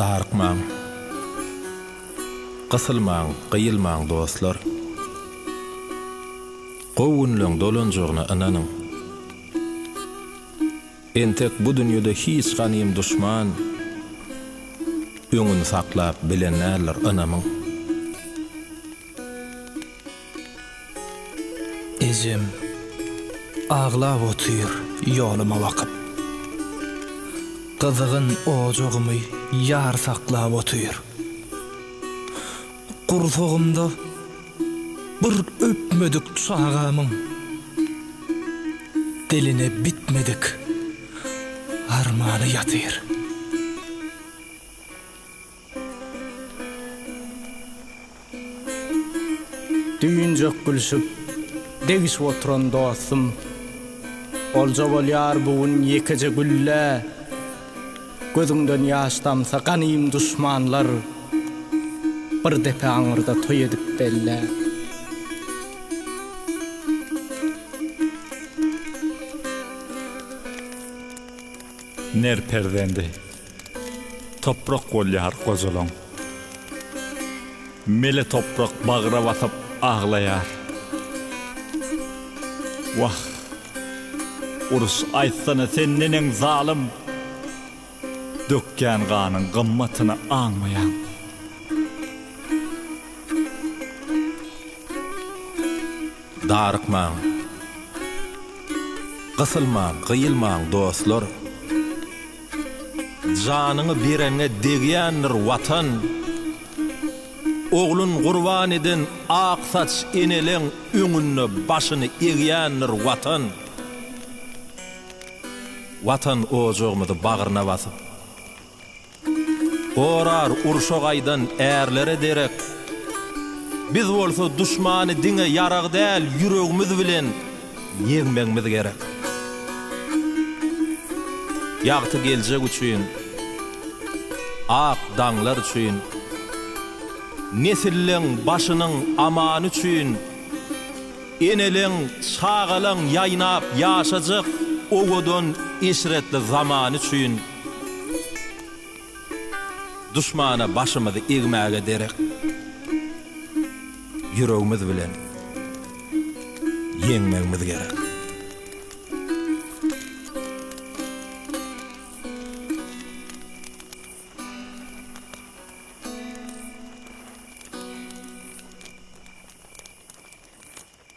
Darıkmaň, gysylmaň, gyýylmaň dostlar. Gowunlaň dolanjygyna inanyň. Entek bu dünýede hiç ganym düşman, öňüni saklap bilenler anamyň. Ejem ağlap otyr ýoluma bakyp. Gyzygyn ojagymy ýar saklap otyr. Gursagymda bir öpmedik çagamyň. Diline bitmedik armany ýatyr. Düýünjek gülşüp degis oturan dostum, olja bolýar bugun ýekece gülle. Gözüňden ýaş damsa ganym düşmanlar, bir depe aňyrda toý edip delle. Ner perdendi, toprak bolýar gozalaň. Mele toprak bagyra batyp ağlaýar. Wah, urus aýtsana sen neneň zalim, dökkän ganyň gymmatyny aňmaýan. Darıkmaň, gysylmaň, gyýylmaň dostlar. Janyny berene degýändir watan. Oğlun gurban edin ak saç eneleň öňüne başyny egýändir watan. Watan ojagymyzy bagyryna basyp gorar urşogaýdan ärlere derek. Biz bolsa düşmany diňe ýarag däl ýüregimiz bilen ýeňmegimiz gerek. Ýagty geljek üçin, ak daňlar üçin, nesilleň başynyň amany üçin, eneleň çağalaň ýaýnap ýaşajak ogodon işretli zamany üçin düşmana başymyzy egmäge derek ýüregimiz bilen ýeňmegimiz gerek.